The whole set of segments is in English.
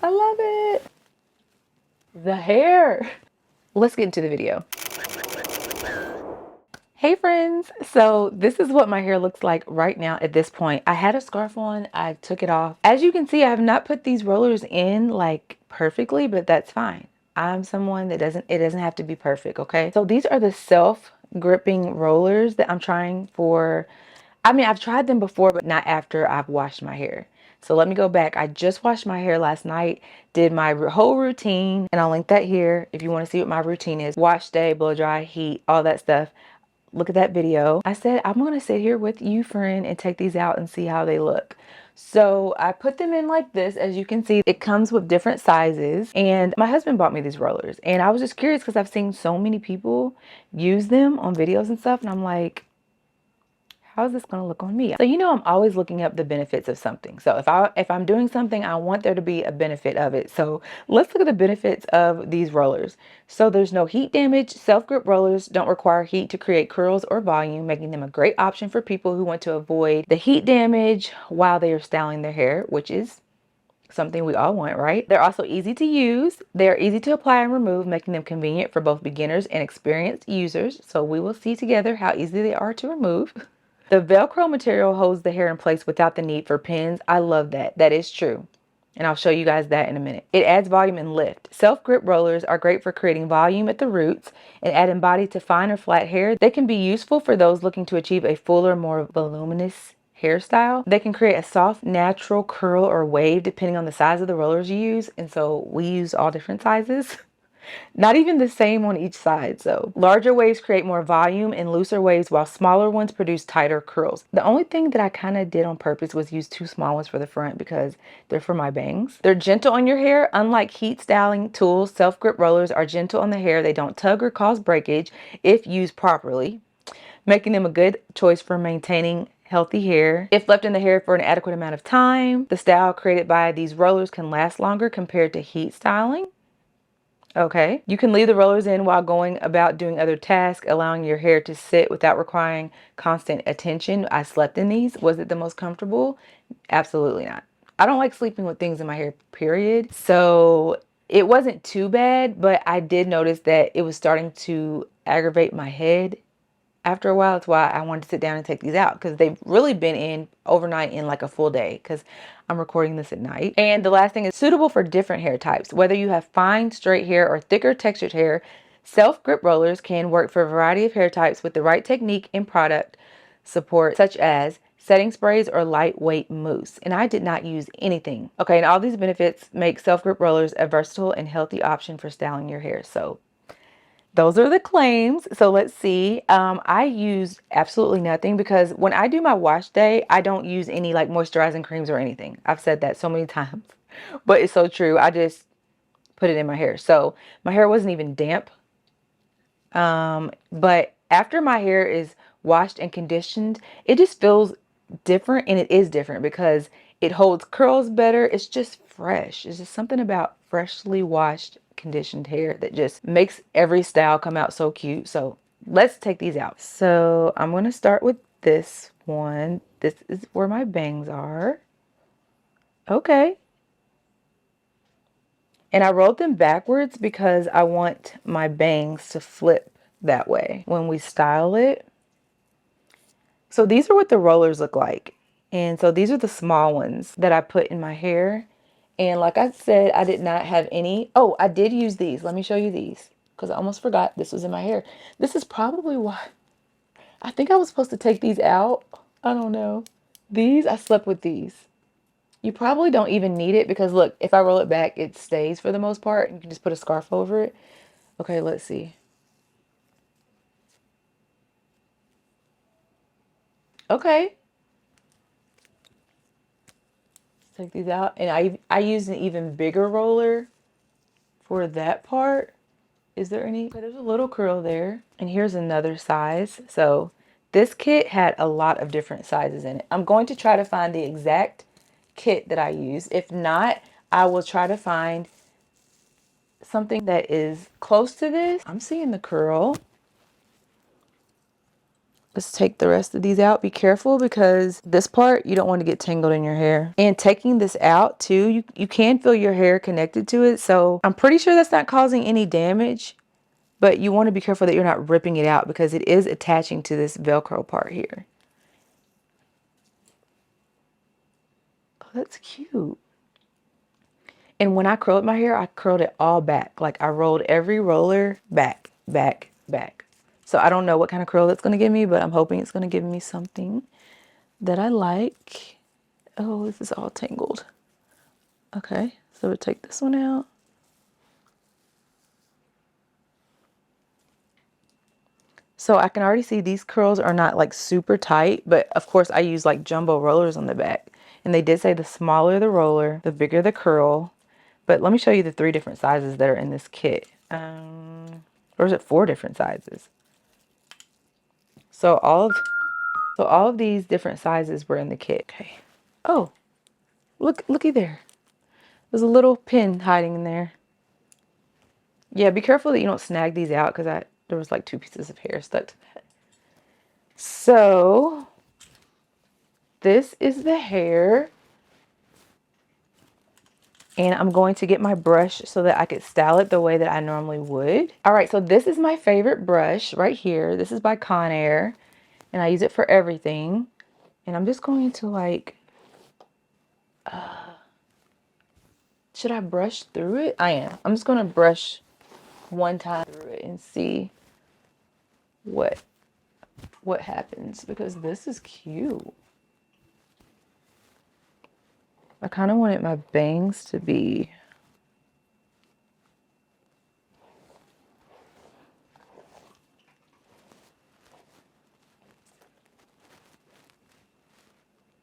I love it. The hair. Let's get into the video. Hey friends, so this is what my hair looks like right now at this point. I had a scarf on, I took it off. As you can see, I have not put these rollers in like perfectly, but that's fine. I'm someone that it doesn't have to be perfect, okay? So these are the self-gripping rollers that I'm trying for. I mean, I've tried them before, but not after I've washed my hair. So let me go back. I just washed my hair last night, did my whole routine, and I'll link that here if you want to see what my routine is. Wash day, blow dry, heat, all that stuff. Look at that video. I said, I'm going to sit here with you, friend, and take these out and see how they look. So I put them in like this. As you can see, it comes with different sizes. And my husband bought me these rollers. And I was just curious because I've seen so many people use them on videos and stuff. And I'm like, how's this going to look on me? So you know, I'm always looking up the benefits of something. So if I'm doing something, I want there to be a benefit of it. So let's look at the benefits of these rollers. So there's no heat damage. Self-grip rollers don't require heat to create curls or volume, making them a great option for people who want to avoid the heat damage while they are styling their hair, which is something we all want, right? They're also easy to use. They're easy to apply and remove, making them convenient for both beginners and experienced users. So we will see together how easy they are to remove. The Velcro material holds the hair in place without the need for pins. I love that. That is true. And I'll show you guys that in a minute. It adds volume and lift. Self-grip rollers are great for creating volume at the roots and adding body to fine or flat hair. They can be useful for those looking to achieve a fuller, more voluminous hairstyle. They can create a soft, natural curl or wave depending on the size of the rollers you use. And so we use all different sizes. Not even the same on each side. So larger waves create more volume and looser waves, while smaller ones produce tighter curls. The only thing that I kind of did on purpose was use two small ones for the front because they're for my bangs. They're gentle on your hair. Unlike heat styling tools, self-grip rollers are gentle on the hair. They don't tug or cause breakage if used properly, making them a good choice for maintaining healthy hair. If left in the hair for an adequate amount of time, the style created by these rollers can last longer compared to heat styling. Okay. You can leave the rollers in while going about doing other tasks, allowing your hair to sit without requiring constant attention. I slept in these. Was it the most comfortable? Absolutely not. I don't like sleeping with things in my hair, period. So it wasn't too bad, but I did notice that it was starting to aggravate my head after a while. That's why I wanted to sit down and take these out, because they've really been in overnight in like a full day, because I'm recording this at night. And the last thing is suitable for different hair types. Whether you have fine, straight hair or thicker textured hair, self-grip rollers can work for a variety of hair types with the right technique and product support, such as setting sprays or lightweight mousse. And I did not use anything. Okay, and all these benefits make self-grip rollers a versatile and healthy option for styling your hair. So those are the claims. So let's see. I use absolutely nothing because when I do my wash day, I don't use any like moisturizing creams or anything. I've said that so many times, but it's so true. I just put it in my hair. So my hair wasn't even damp. But after my hair is washed and conditioned, it just feels different, and it is different because it holds curls better. It's just fresh. It's just something about freshly washed, conditioned hair that just makes every style come out so cute. So let's take these out. So I'm going to start with this one. This is where my bangs are. Okay. And I rolled them backwards because I want my bangs to flip that way when we style it. So these are what the rollers look like. And so these are the small ones that I put in my hair. And like I said, I did not have any. Oh, I did use these. Let me show you these because I almost forgot this was in my hair. This is probably why. I think I was supposed to take these out. I don't know. These, I slept with these. You probably don't even need it because look, if I roll it back, it stays for the most part. You can just put a scarf over it. Okay, let's see. Okay. Let's take these out. And I used an even bigger roller for that part. Is there any? Okay, there's a little curl there. And here's another size. So this kit had a lot of different sizes in it. I'm going to try to find the exact kit that I use. If not, I will try to find something that is close to this. I'm seeing the curl. Let's take the rest of these out. Be careful because this part, you don't want to get tangled in your hair. And taking this out too, you can feel your hair connected to it. So I'm pretty sure that's not causing any damage, but you want to be careful that you're not ripping it out because it is attaching to this Velcro part here. Oh, that's cute. And when I curled my hair, I curled it all back. Like I rolled every roller back, back, back. So I don't know what kind of curl it's going to give me, but I'm hoping it's going to give me something that I like. Oh, this is all tangled. Okay, so we'll take this one out. So I can already see these curls are not like super tight, but of course I use like jumbo rollers on the back. And they did say the smaller the roller, the bigger the curl. But let me show you the 3 different sizes that are in this kit. Or is it 4 different sizes? So all of these different sizes were in the kit. Okay. Oh, looky there. There's a little pin hiding in there. Yeah, be careful that you don't snag these out because there was like 2 pieces of hair stuck to that. So this is the hair. And I'm going to get my brush so that I could style it the way that I normally would. All right, so this is my favorite brush right here. This is by Conair, and I use it for everything. And I'm just going to like, should I brush through it? I am. I'm just going to brush one time through it and see what happens because this is cute. I kind of wanted my bangs to be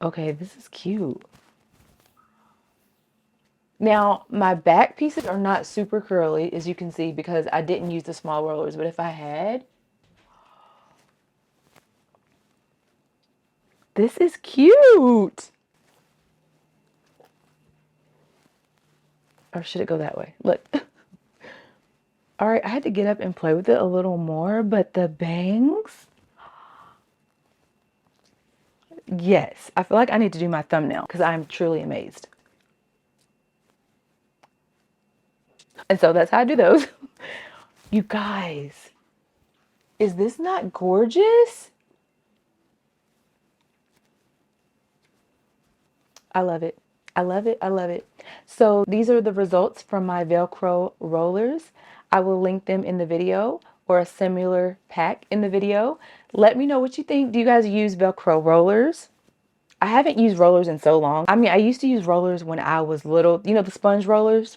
okay. This is cute. Now, my back pieces are not super curly, as you can see, because I didn't use the small rollers. But if I had, this is cute. Or should it go that way? Look. All right, I had to get up and play with it a little more, but the bangs, yes. I feel like I need to do my thumbnail because I'm truly amazed. And so that's how I do those. You guys, is this not gorgeous? I love it. I love it. I love it. So these are the results from my Velcro rollers. I will link them in the video or a similar pack in the video. Let me know what you think. Do you guys use Velcro rollers? I haven't used rollers in so long. I mean, I used to use rollers when I was little, you know, the sponge rollers.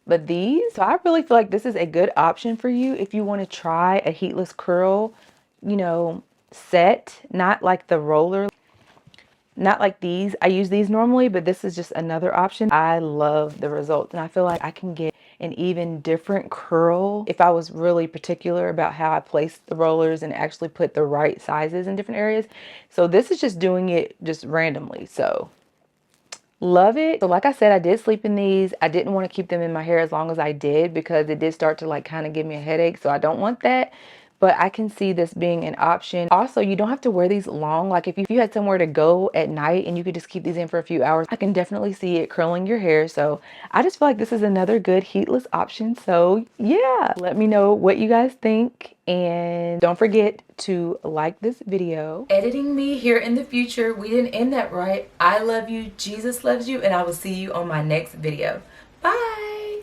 But these, so I really feel like this is a good option for you if you want to try a heatless curl, you know, set, not like the roller. Not like these. I use these normally, but this is just another option. I love the results, and I feel like I can get an even different curl if I was really particular about how I placed the rollers and actually put the right sizes in different areas. So this is just doing it just randomly. So love it. So like I said, I did sleep in these. I didn't want to keep them in my hair as long as I did because it did start to like kind of give me a headache. So I don't want that. But I can see this being an option. Also, you don't have to wear these long. Like if you had somewhere to go at night and you could just keep these in for a few hours, I can definitely see it curling your hair. So I just feel like this is another good heatless option. So yeah, let me know what you guys think. And don't forget to like this video. Editing me here in the future. We didn't end that right. I love you. Jesus loves you. And I will see you on my next video. Bye.